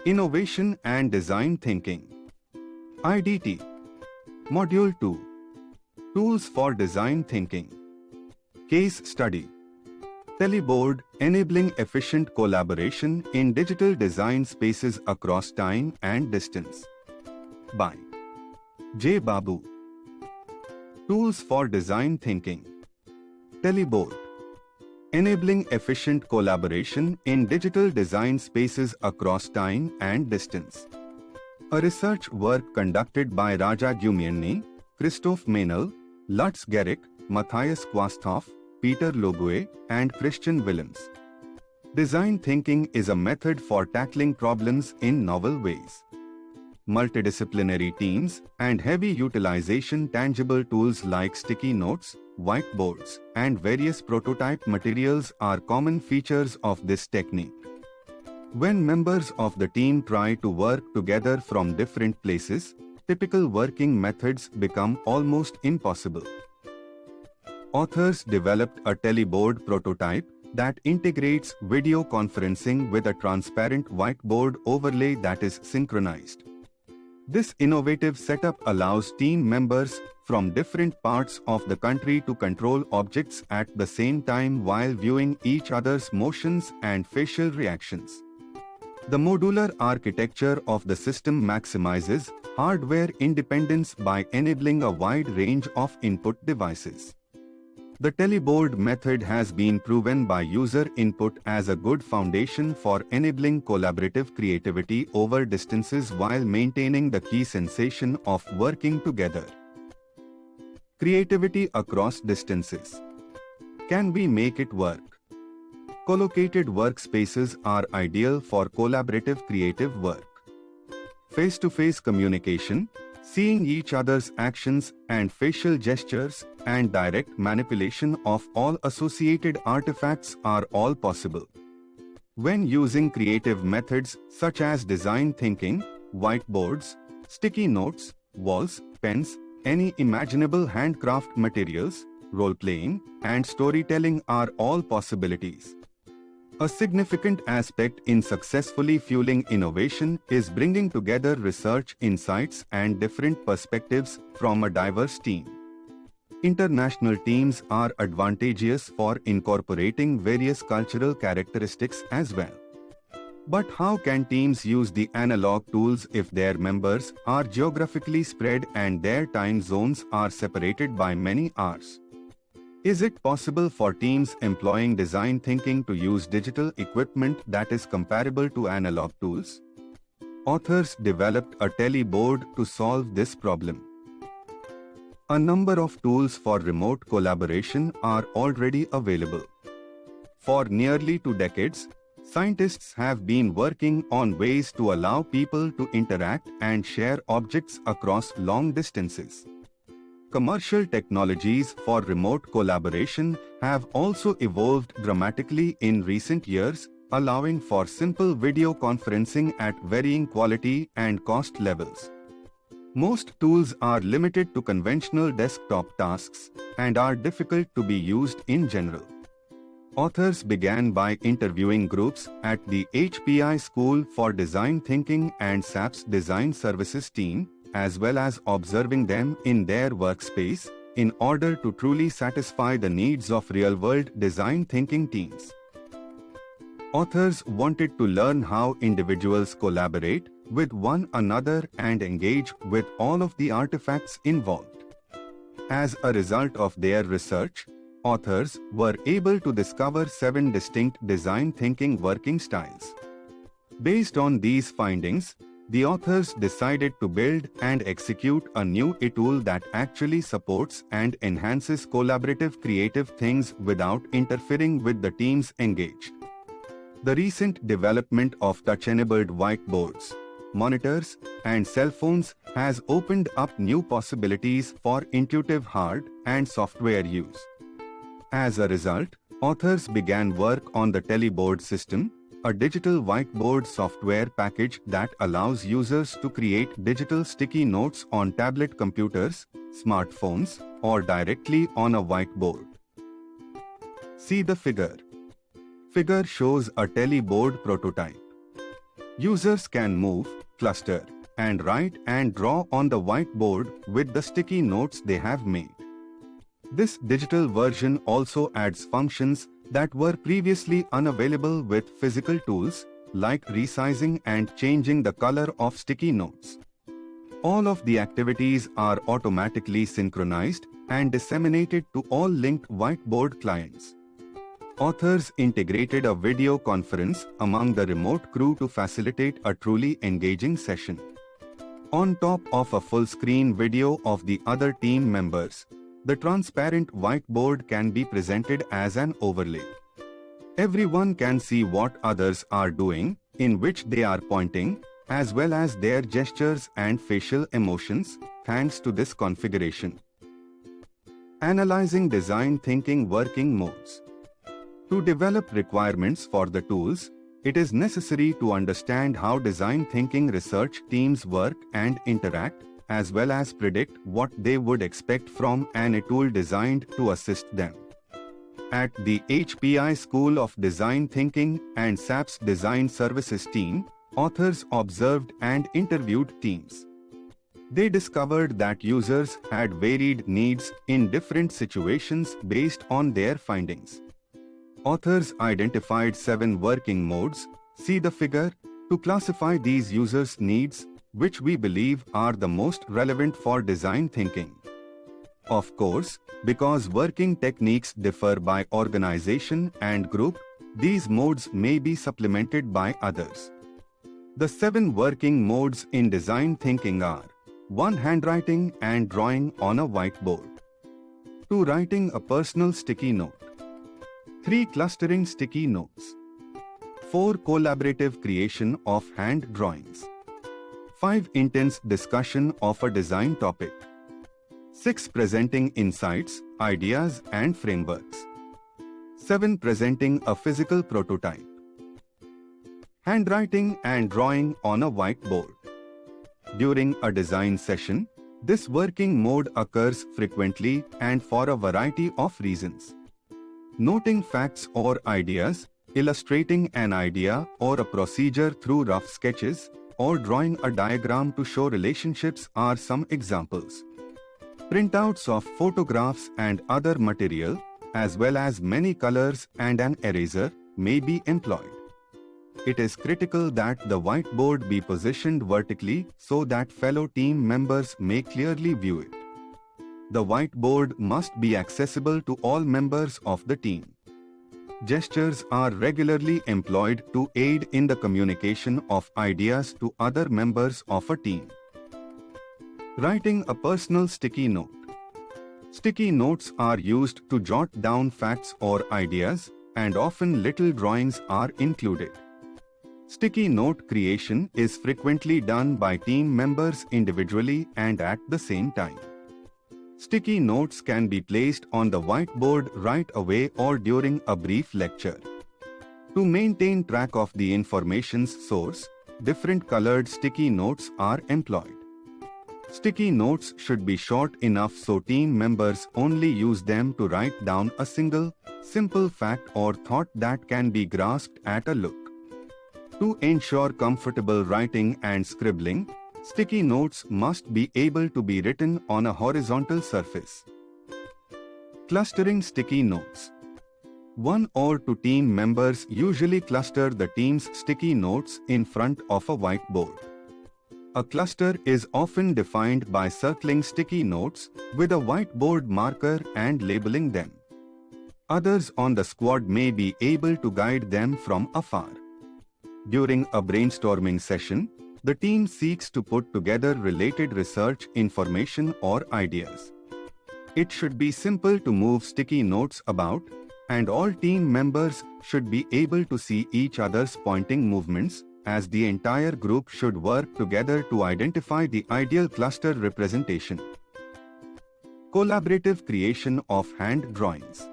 Innovation and Design Thinking. IDT. Module 2. Tools for Design Thinking. Case Study. Tele-Board, enabling efficient collaboration in digital design spaces across time and distance. By J. Babu. Tools for Design Thinking. Tele-Board, enabling efficient collaboration in digital design spaces across time and distance. A research work conducted by Raja Gumiani, Christoph Menel, Lutz Gehrig, Matthias Quasthoff, Peter Logue, and Christian Willems. Design thinking is a method for tackling problems in novel ways. Multidisciplinary teams and heavy utilization tangible tools like sticky notes, whiteboards, and various prototype materials are common features of this technique. When members of the team try to work together from different places, typical working methods become almost impossible. Authors developed a Tele-Board prototype that integrates video conferencing with a transparent whiteboard overlay that is synchronized. This innovative setup allows team members from different parts of the country to control objects at the same time while viewing each other's motions and facial reactions. The modular architecture of the system maximizes hardware independence by enabling a wide range of input devices. The Tele-Board method has been proven by user input as a good foundation for enabling collaborative creativity over distances while maintaining the key sensation of working together. Creativity across distances. Can we make it work? Collocated workspaces are ideal for collaborative creative work. Face-to-face communication, seeing each other's actions and facial gestures, and direct manipulation of all associated artifacts are all possible. When using creative methods such as design thinking, whiteboards, sticky notes, walls, pens, any imaginable handcraft materials, role-playing, and storytelling are all possibilities. A significant aspect in successfully fueling innovation is bringing together research insights and different perspectives from a diverse team. International teams are advantageous for incorporating various cultural characteristics as well. But how can teams use the analog tools if their members are geographically spread and their time zones are separated by many hours? Is it possible for teams employing design thinking to use digital equipment that is comparable to analog tools? Authors developed a Tele-Board to solve this problem. A number of tools for remote collaboration are already available. For nearly 2 decades, scientists have been working on ways to allow people to interact and share objects across long distances. Commercial technologies for remote collaboration have also evolved dramatically in recent years, allowing for simple video conferencing at varying quality and cost levels. Most tools are limited to conventional desktop tasks and are difficult to be used in general. Authors began by interviewing groups at the HPI School for Design Thinking and SAP's Design Services team, as well as observing them in their workspace, in order to truly satisfy the needs of real-world design thinking teams. Authors wanted to learn how individuals collaborate with one another and engage with all of the artifacts involved. As a result of their research, authors were able to discover 7 distinct design thinking working styles. Based on these findings, the authors decided to build and execute a new tool that actually supports and enhances collaborative creative things without interfering with the teams engaged. The recent development of touch-enabled whiteboards, monitors, and cell phones has opened up new possibilities for intuitive hard and software use. As a result, authors began work on the Tele-Board system, a digital whiteboard software package that allows users to create digital sticky notes on tablet computers, smartphones, or directly on a whiteboard. See the figure. Figure shows a Tele-Board prototype. Users can move, cluster, and write and draw on the whiteboard with the sticky notes they have made. This digital version also adds functions that were previously unavailable with physical tools, like resizing and changing the color of sticky notes. All of the activities are automatically synchronized and disseminated to all linked whiteboard clients. Authors integrated a video conference among the remote crew to facilitate a truly engaging session. On top of a full-screen video of the other team members, the transparent whiteboard can be presented as an overlay. Everyone can see what others are doing, in which they are pointing, as well as their gestures and facial emotions, thanks to this configuration. Analyzing design thinking working modes. To develop requirements for the tools, it is necessary to understand how design thinking research teams work and interact, as well as predict what they would expect from a tool designed to assist them. At the HPI School of Design Thinking and SAP's Design Services team, authors observed and interviewed teams. They discovered that users had varied needs in different situations based on their findings. Authors identified 7 working modes, see the figure, to classify these users' needs, which we believe are the most relevant for design thinking. Of course, because working techniques differ by organization and group, these modes may be supplemented by others. The 7 working modes in design thinking are: 1. Handwriting and drawing on a whiteboard. 2. Writing a personal sticky note. 3. Clustering sticky notes. 4. Collaborative creation of hand drawings. 5. Intense discussion of a design topic. 6. Presenting insights, ideas and frameworks. 7. Presenting a physical prototype. Handwriting and drawing on a whiteboard. During a design session, this working mode occurs frequently and for a variety of reasons. Noting facts or ideas, illustrating an idea or a procedure through rough sketches, or drawing a diagram to show relationships are some examples. Printouts of photographs and other material, as well as many colors and an eraser, may be employed. It is critical that the whiteboard be positioned vertically so that fellow team members may clearly view it. The whiteboard must be accessible to all members of the team. Gestures are regularly employed to aid in the communication of ideas to other members of a team. Writing a personal sticky note. Sticky notes are used to jot down facts or ideas, and often little drawings are included. Sticky note creation is frequently done by team members individually and at the same time. Sticky notes can be placed on the whiteboard right away or during a brief lecture. To maintain track of the information's source, different colored sticky notes are employed. Sticky notes should be short enough so team members only use them to write down a single, simple fact or thought that can be grasped at a look. To ensure comfortable writing and scribbling, sticky notes must be able to be written on a horizontal surface. Clustering sticky notes. 1 or 2 team members usually cluster the team's sticky notes in front of a whiteboard. A cluster is often defined by circling sticky notes with a whiteboard marker and labeling them. Others on the squad may be able to guide them from afar. During a brainstorming session, the team seeks to put together related research information or ideas. It should be simple to move sticky notes about, and all team members should be able to see each other's pointing movements, as the entire group should work together to identify the ideal cluster representation. Collaborative creation of hand drawings.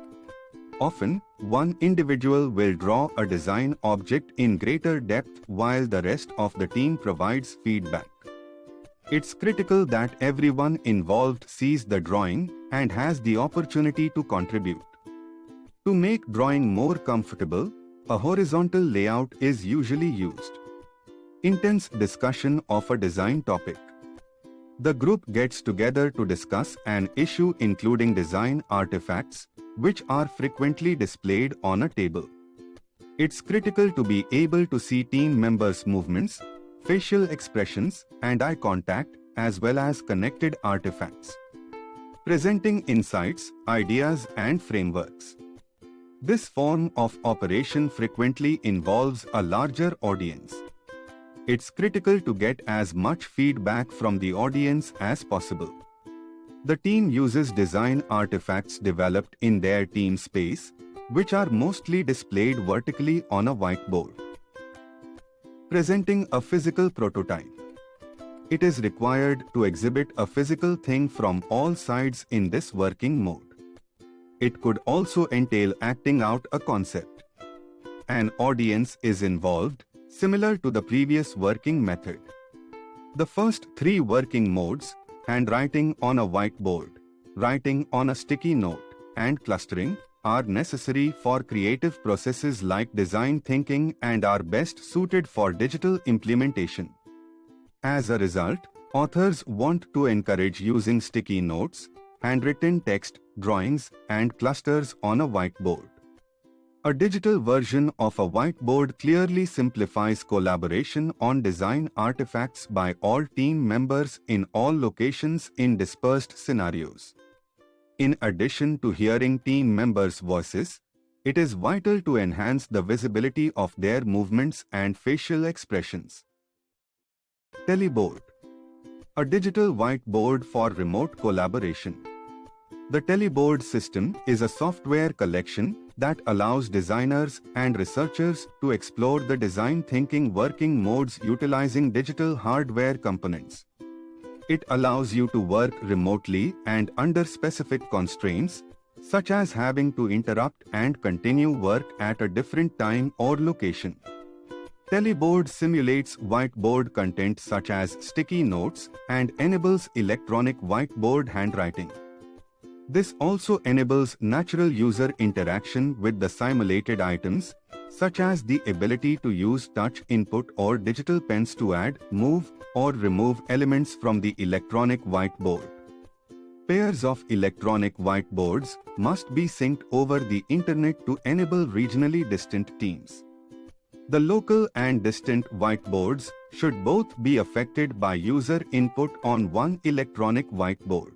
Often, one individual will draw a design object in greater depth while the rest of the team provides feedback. It's critical that everyone involved sees the drawing and has the opportunity to contribute. To make drawing more comfortable, a horizontal layout is usually used. Intense discussion of a design topic. The group gets together to discuss an issue including design artifacts, which are frequently displayed on a table. It's critical to be able to see team members' movements, facial expressions, and eye contact, as well as connected artifacts. Presenting insights, ideas, and frameworks. This form of operation frequently involves a larger audience. It's critical to get as much feedback from the audience as possible. The team uses design artifacts developed in their team space, which are mostly displayed vertically on a whiteboard. Presenting a physical prototype. It is required to exhibit a physical thing from all sides in this working mode. It could also entail acting out a concept. An audience is involved, similar to the previous working method. The first three working modes, handwriting on a whiteboard, writing on a sticky note, and clustering, are necessary for creative processes like design thinking and are best suited for digital implementation. As a result, authors want to encourage using sticky notes, handwritten text, drawings, and clusters on a whiteboard. A digital version of a whiteboard clearly simplifies collaboration on design artifacts by all team members in all locations in dispersed scenarios. In addition to hearing team members' voices, it is vital to enhance the visibility of their movements and facial expressions. Tele-Board. A digital whiteboard for remote collaboration. The Tele-Board system is a software collection that allows designers and researchers to explore the design thinking working modes utilizing digital hardware components. It allows you to work remotely and under specific constraints, such as having to interrupt and continue work at a different time or location. Tele-Board simulates whiteboard content such as sticky notes and enables electronic whiteboard handwriting. This also enables natural user interaction with the simulated items, such as the ability to use touch input or digital pens to add, move, or remove elements from the electronic whiteboard. Pairs of electronic whiteboards must be synced over the internet to enable regionally distant teams. The local and distant whiteboards should both be affected by user input on one electronic whiteboard.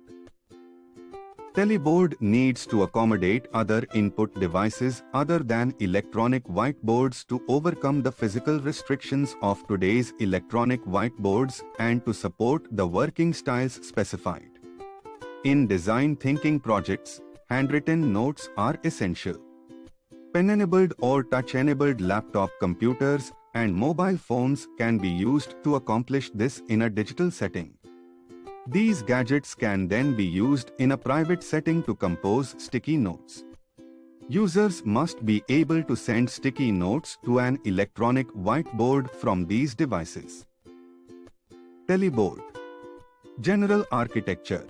Tele-Board needs to accommodate other input devices other than electronic whiteboards to overcome the physical restrictions of today's electronic whiteboards and to support the working styles specified. In design thinking projects, handwritten notes are essential. Pen-enabled or touch-enabled laptop computers and mobile phones can be used to accomplish this in a digital setting. These gadgets can then be used in a private setting to compose sticky notes. Users must be able to send sticky notes to an electronic whiteboard from these devices. Tele-Board. General architecture.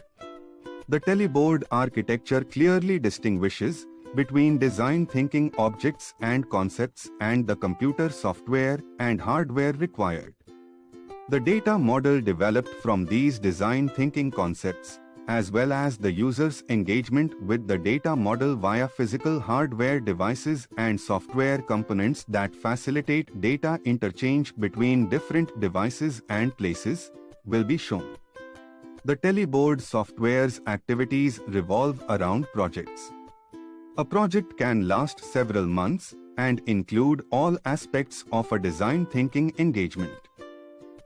The Tele-Board architecture clearly distinguishes between design thinking objects and concepts and the computer software and hardware required. The data model developed from these design thinking concepts, as well as the user's engagement with the data model via physical hardware devices and software components that facilitate data interchange between different devices and places, will be shown. The Tele-Board software's activities revolve around projects. A project can last several months and include all aspects of a design thinking engagement.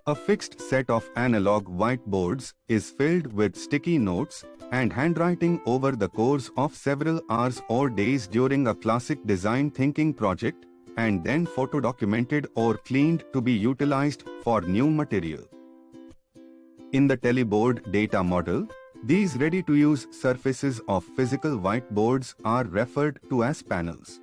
A fixed set of analog whiteboards is filled with sticky notes and handwriting over the course of several hours or days during a classic design thinking project, and then photo-documented or cleaned to be utilized for new material. In the Tele-Board data model, these ready-to-use surfaces of physical whiteboards are referred to as panels.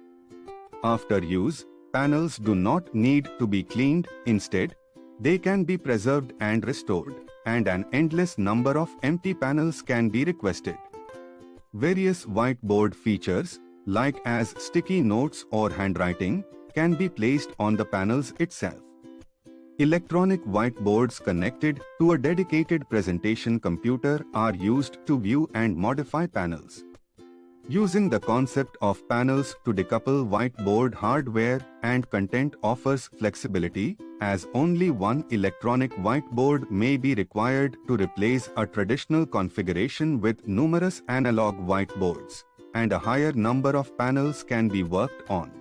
After use, panels do not need to be cleaned. Instead, they can be preserved and restored, and an endless number of empty panels can be requested. Various whiteboard features, like as sticky notes or handwriting, can be placed on the panels itself. Electronic whiteboards connected to a dedicated presentation computer are used to view and modify panels. Using the concept of panels to decouple whiteboard hardware and content offers flexibility, as only one electronic whiteboard may be required to replace a traditional configuration with numerous analog whiteboards, and a higher number of panels can be worked on.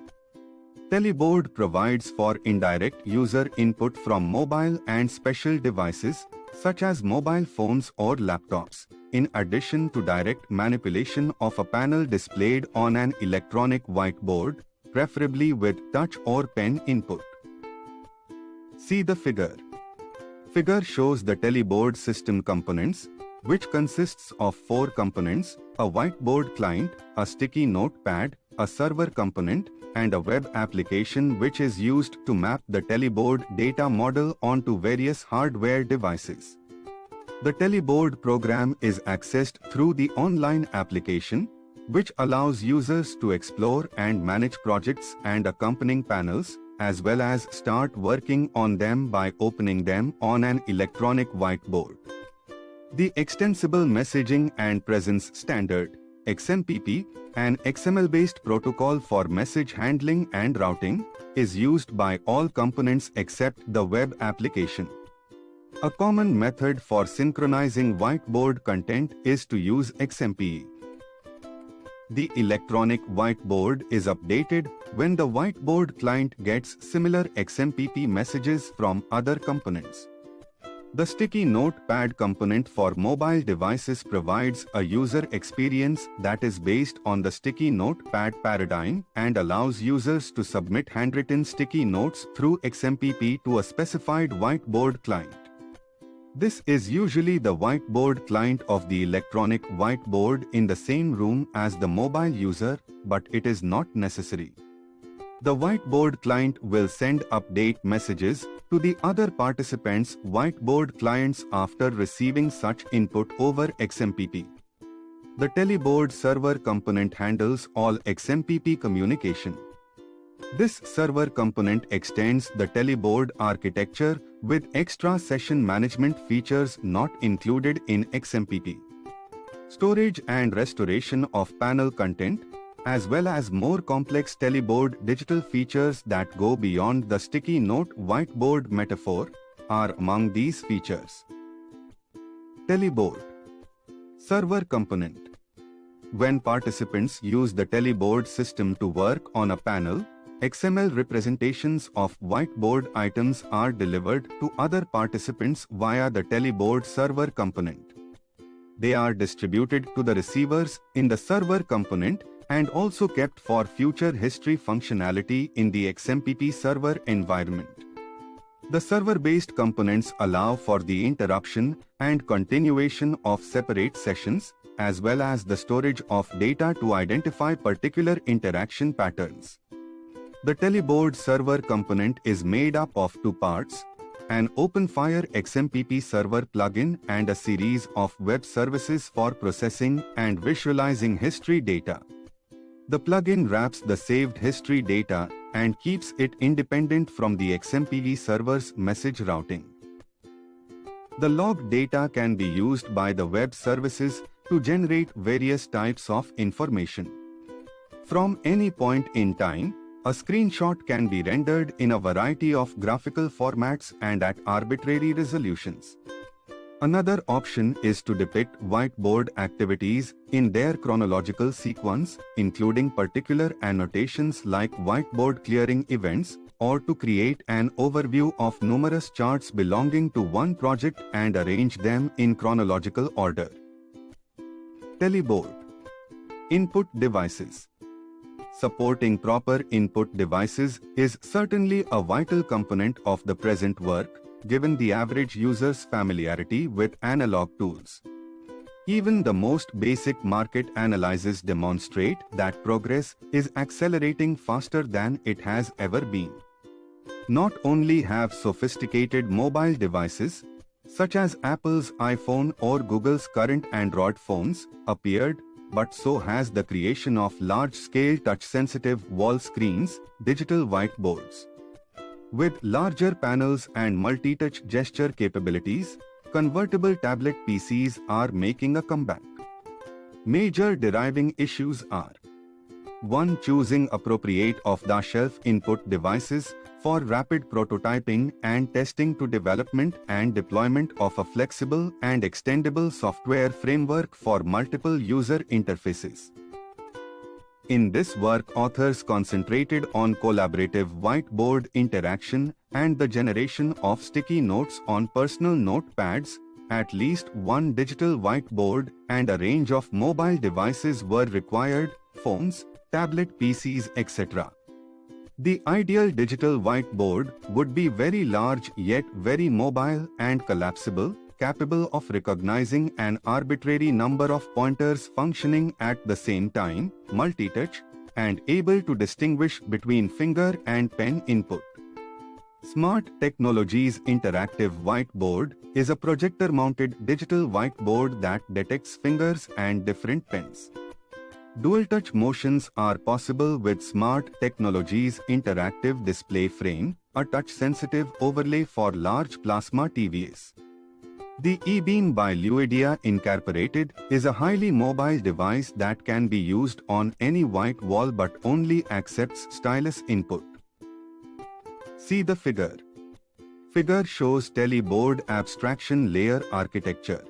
Tele-Board provides for indirect user input from mobile and special devices, such as mobile phones or laptops, in addition to direct manipulation of a panel displayed on an electronic whiteboard, preferably with touch or pen input. See the figure. Figure shows the Tele-Board system components, which consists of 4 components: a whiteboard client, a sticky notepad, a server component, and a web application which is used to map the Tele-Board data model onto various hardware devices. The Tele-Board program is accessed through the online application, which allows users to explore and manage projects and accompanying panels, as well as start working on them by opening them on an electronic whiteboard. The Extensible Messaging and Presence Standard, XMPP, an XML-based protocol for message handling and routing, is used by all components except the web application. A common method for synchronizing whiteboard content is to use XMPE. The electronic whiteboard is updated when the whiteboard client gets similar XMPP messages from other components. The sticky notepad component for mobile devices provides a user experience that is based on the sticky notepad paradigm and allows users to submit handwritten sticky notes through XMPP to a specified whiteboard client. This is usually the whiteboard client of the electronic whiteboard in the same room as the mobile user, but it is not necessary. The whiteboard client will send update messages to the other participants' whiteboard clients after receiving such input over XMPP. The Tele-Board server component handles all XMPP communication. This server component extends the Tele-Board architecture with extra session management features not included in XMPP. Storage and restoration of panel content, as well as more complex Tele-Board digital features that go beyond the sticky note whiteboard metaphor, are among these features. Tele-Board server component. When participants use the Tele-Board system to work on a panel, XML representations of whiteboard items are delivered to other participants via the Tele-Board server component. They are distributed to the receivers in the server component and also kept for future history functionality in the XMPP server environment. The server-based components allow for the interruption and continuation of separate sessions, as well as the storage of data to identify particular interaction patterns. The Tele-Board server component is made up of 2 parts: an OpenFire XMPP server plugin and a series of web services for processing and visualizing history data. The plugin wraps the saved history data and keeps it independent from the XMPP server's message routing. The log data can be used by the web services to generate various types of information. From any point in time, a screenshot can be rendered in a variety of graphical formats and at arbitrary resolutions. Another option is to depict whiteboard activities in their chronological sequence, including particular annotations like whiteboard clearing events, or to create an overview of numerous charts belonging to one project and arrange them in chronological order. Tele-Board input devices. Supporting proper input devices is certainly a vital component of the present work, given the average user's familiarity with analog tools. Even the most basic market analyses demonstrate that progress is accelerating faster than it has ever been. Not only have sophisticated mobile devices, such as Apple's iPhone or Google's current Android phones, appeared, but so has the creation of large-scale touch-sensitive wall screens, digital whiteboards. With larger panels and multi-touch gesture capabilities, convertible tablet PCs are making a comeback. Major deriving issues are: 1. Choosing appropriate off-the-shelf input devices for rapid prototyping and testing to development and deployment of a flexible and extendable software framework for multiple user interfaces. In this work, authors concentrated on collaborative whiteboard interaction and the generation of sticky notes on personal notepads. At least one digital whiteboard and a range of mobile devices were required: phones, tablet PCs, etc. The ideal digital whiteboard would be very large yet very mobile and collapsible, capable of recognizing an arbitrary number of pointers functioning at the same time, multi-touch, and able to distinguish between finger and pen input. Smart Technologies Interactive Whiteboard is a projector-mounted digital whiteboard that detects fingers and different pens. Dual-touch motions are possible with Smart Technologies Interactive Display Frame, a touch-sensitive overlay for large plasma TVs. The eBeam by Luidia Incorporated is a highly mobile device that can be used on any white wall but only accepts stylus input. See the figure. Figure shows Tele-Board abstraction layer architecture.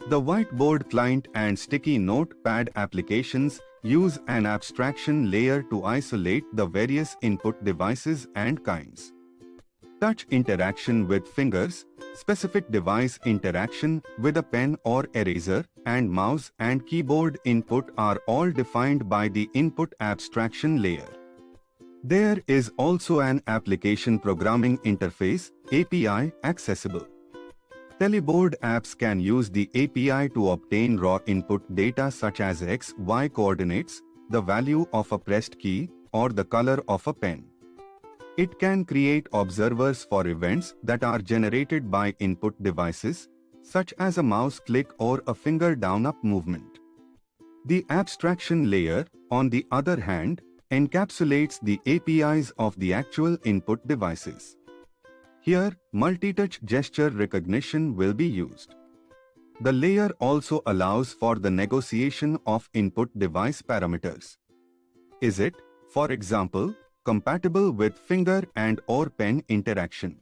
The whiteboard client and sticky notepad applications use an abstraction layer to isolate the various input devices and kinds. Touch interaction with fingers, specific device interaction with a pen or eraser, and mouse and keyboard input are all defined by the input abstraction layer. There is also an application programming interface (API) accessible. Tele-Board apps can use the API to obtain raw input data such as X, Y coordinates, the value of a pressed key, or the color of a pen. It can create observers for events that are generated by input devices, such as a mouse click or a finger down-up movement. The abstraction layer, on the other hand, encapsulates the APIs of the actual input devices. Here, multi-touch gesture recognition will be used. The layer also allows for the negotiation of input device parameters. Is it, for example, compatible with finger and/or pen interaction?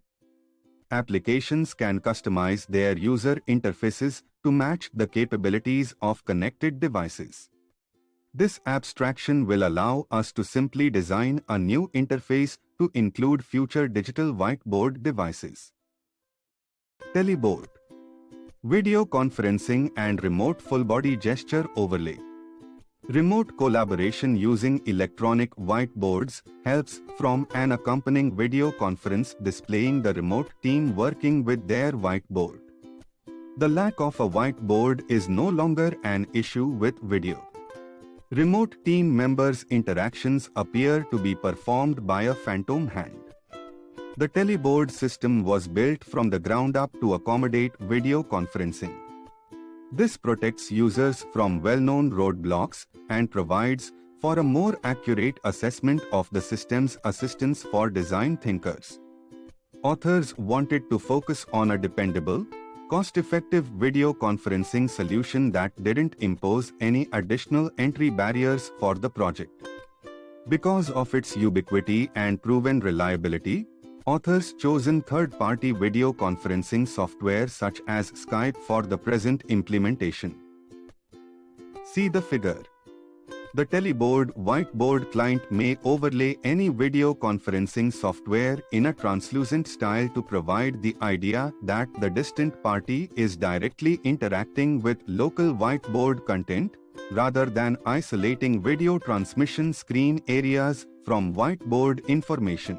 Applications can customize their user interfaces to match the capabilities of connected devices. This abstraction will allow us to simply design a new interface to include future digital whiteboard devices. Tele-Board. Video conferencing and remote full-body gesture overlay. Remote collaboration using electronic whiteboards helps from an accompanying video conference displaying the remote team working with their whiteboard. The lack of a whiteboard is no longer an issue with video. Remote team members' interactions appear to be performed by a phantom hand. The Tele-Board system was built from the ground up to accommodate video conferencing. This protects users from well-known roadblocks and provides for a more accurate assessment of the system's assistance for design thinkers. Authors wanted to focus on a dependable, cost-effective video conferencing solution that didn't impose any additional entry barriers for the project. Because of its ubiquity and proven reliability, authors chosen third-party video conferencing software such as Skype for the present implementation. See the figure. The Tele-Board whiteboard client may overlay any video conferencing software in a translucent style to provide the idea that the distant party is directly interacting with local whiteboard content, rather than isolating video transmission screen areas from whiteboard information.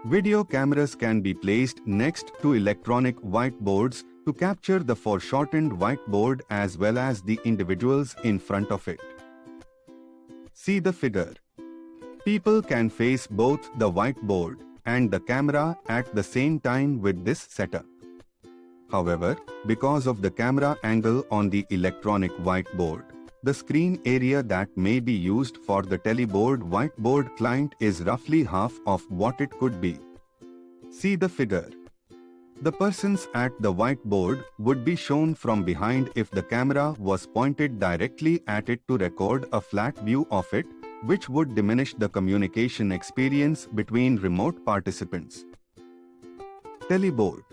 Video cameras can be placed next to electronic whiteboards to capture the foreshortened whiteboard as well as the individuals in front of it. See the figure. People can face both the whiteboard and the camera at the same time with this setup. However, because of the camera angle on the electronic whiteboard, the screen area that may be used for the Tele-Board whiteboard client is roughly half of what it could be. See the figure. The persons at the whiteboard would be shown from behind if the camera was pointed directly at it to record a flat view of it, which would diminish the communication experience between remote participants. Tele-Board.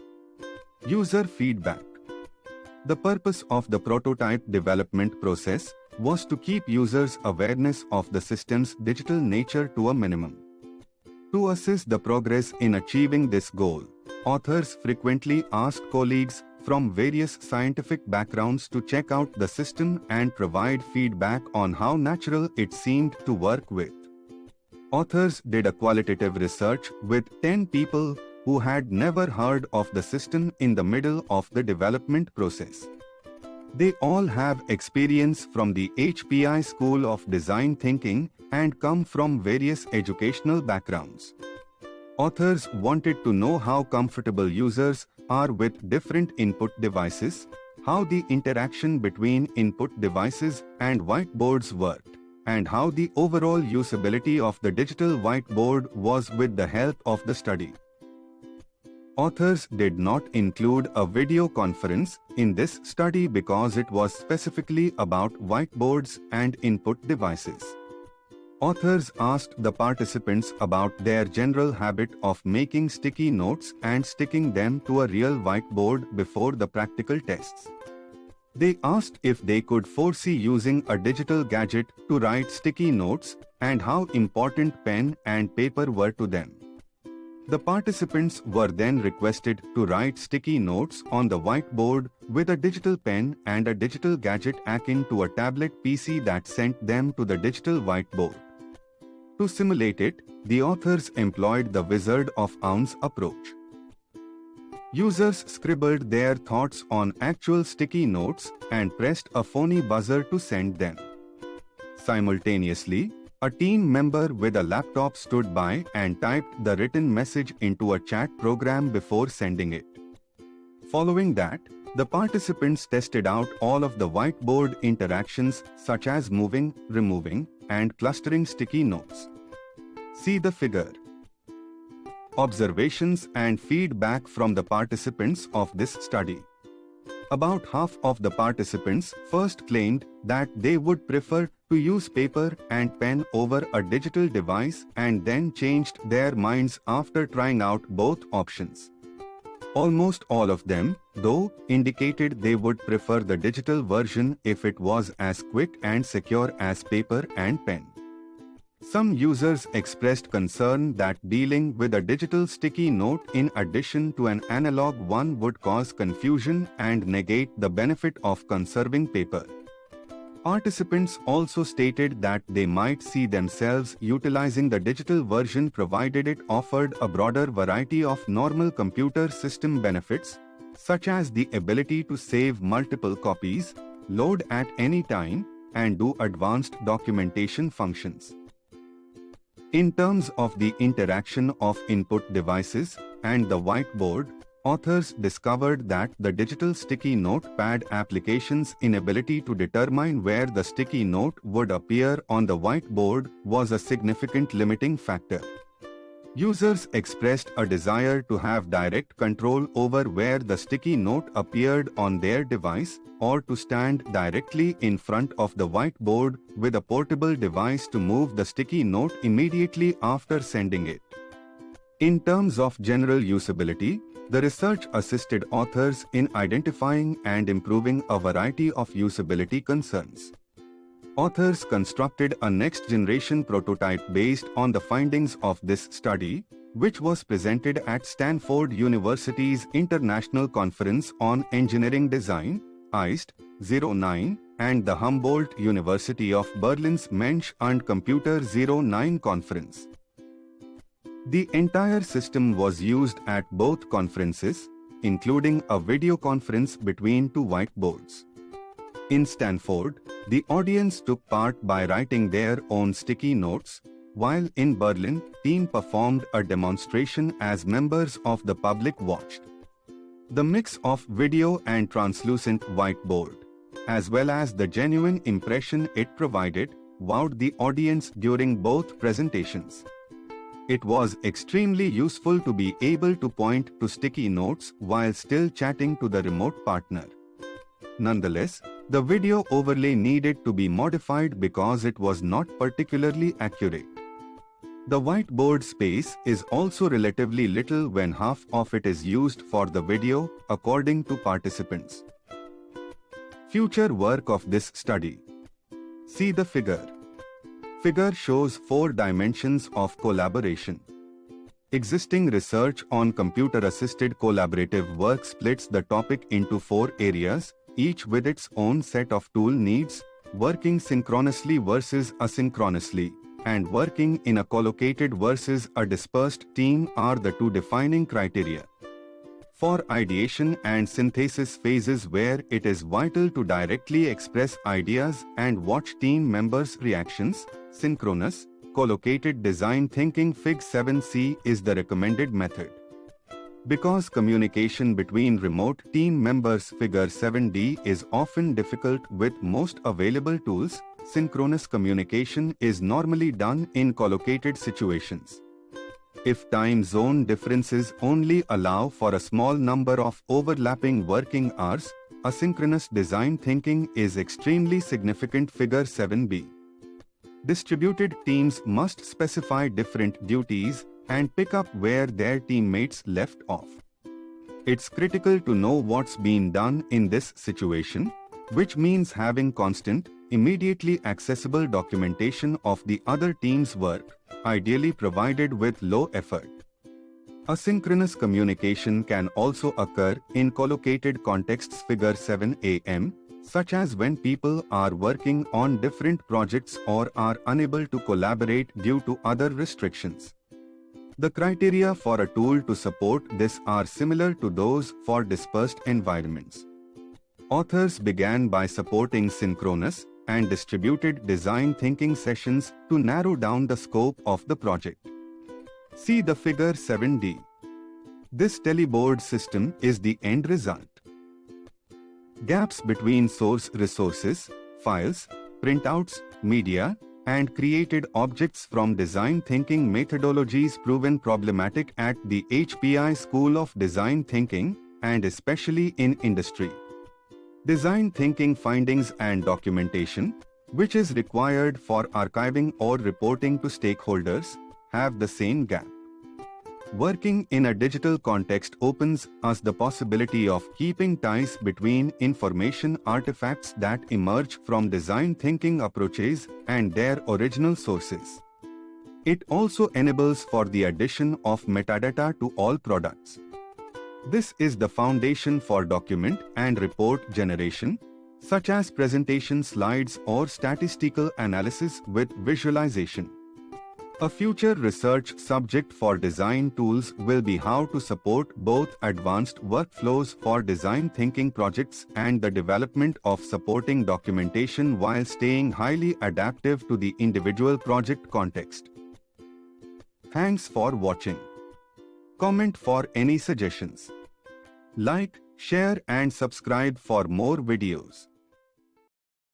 User feedback. The purpose of the prototype development process was to keep users' awareness of the system's digital nature to a minimum. To assess the progress in achieving this goal, authors frequently asked colleagues from various scientific backgrounds to check out the system and provide feedback on how natural it seemed to work with. Authors did a qualitative research with 10 people who had never heard of the system in the middle of the development process. They all have experience from the HPI School of Design Thinking and come from various educational backgrounds. Authors wanted to know how comfortable users are with different input devices, how the interaction between input devices and whiteboards worked, and how the overall usability of the digital whiteboard was with the help of the study. Authors did not include a video conference in this study because it was specifically about whiteboards and input devices. Authors asked the participants about their general habit of making sticky notes and sticking them to a real whiteboard before the practical tests. They asked if they could foresee using a digital gadget to write sticky notes and how important pen and paper were to them. The participants were then requested to write sticky notes on the whiteboard with a digital pen and a digital gadget akin to a tablet PC that sent them to the digital whiteboard. To simulate it, the authors employed the Wizard of Oz approach. Users scribbled their thoughts on actual sticky notes and pressed a phony buzzer to send them. Simultaneously, a team member with a laptop stood by and typed the written message into a chat program before sending it. Following that, the participants tested out all of the whiteboard interactions such as moving, removing, and clustering sticky notes. See the figure. Observations and feedback from the participants of this study. About half of the participants first claimed that they would prefer to use paper and pen over a digital device and then changed their minds after trying out both options. Almost all of them, though, indicated they would prefer the digital version if it was as quick and secure as paper and pen. Some users expressed concern that dealing with a digital sticky note in addition to an analog one would cause confusion and negate the benefit of conserving paper. Participants also stated that they might see themselves utilizing the digital version provided it offered a broader variety of normal computer system benefits, such as the ability to save multiple copies, load at any time, and do advanced documentation functions. In terms of the interaction of input devices and the whiteboard, authors discovered that the digital sticky notepad application's inability to determine where the sticky note would appear on the whiteboard was a significant limiting factor. Users expressed a desire to have direct control over where the sticky note appeared on their device, or to stand directly in front of the whiteboard with a portable device to move the sticky note immediately after sending it. In terms of general usability, the research assisted authors in identifying and improving a variety of usability concerns. Authors constructed a next-generation prototype based on the findings of this study, which was presented at Stanford University's International Conference on Engineering Design, IST 09, and the Humboldt University of Berlin's Mensch und Computer 09 conference. The entire system was used at both conferences, including a video conference between two whiteboards. In Stanford, the audience took part by writing their own sticky notes, while in Berlin, team performed a demonstration as members of the public watched. The mix of video and translucent whiteboard, as well as the genuine impression it provided, wowed the audience during both presentations. It was extremely useful to be able to point to sticky notes while still chatting to the remote partner. Nonetheless, the video overlay needed to be modified because it was not particularly accurate. The whiteboard space is also relatively little when half of it is used for the video, according to participants. Future work of this study. See the figure. Figure shows 4 dimensions of collaboration. Existing research on computer-assisted collaborative work splits the topic into 4 areas, each with its own set of tool needs: working synchronously versus asynchronously, and working in a collocated versus a dispersed team are the 2 defining criteria. For ideation and synthesis phases where it is vital to directly express ideas and watch team members' reactions, synchronous, collocated design thinking Fig 7C is the recommended method. Because communication between remote team members Figure 7D is often difficult with most available tools, synchronous communication is normally done in collocated situations. If time zone differences only allow for a small number of overlapping working hours, asynchronous design thinking is extremely significant Figure 7B. Distributed teams must specify different duties and pick up where their teammates left off. It's critical to know what's being done in this situation, which means having constant, immediately accessible documentation of the other team's work, ideally provided with low effort. Asynchronous communication can also occur in collocated contexts Figure 7am, such as when people are working on different projects or are unable to collaborate due to other restrictions. The criteria for a tool to support this are similar to those for dispersed environments. Authors began by supporting synchronous and distributed design thinking sessions to narrow down the scope of the project. See the Figure 7D. This Tele-Board system is the end result. Gaps between source resources, files, printouts, media, and created objects from design thinking methodologies proven problematic at the HPI School of Design Thinking, and especially in industry. Design thinking findings and documentation, which is required for archiving or reporting to stakeholders, have the same gap. Working in a digital context opens us the possibility of keeping ties between information artifacts that emerge from design thinking approaches and their original sources. It also enables for the addition of metadata to all products. This is the foundation for document and report generation, such as presentation slides or statistical analysis with visualization. A future research subject for design tools will be how to support both advanced workflows for design thinking projects and the development of supporting documentation while staying highly adaptive to the individual project context. Thanks for watching. Comment for any suggestions. Like, share and subscribe for more videos.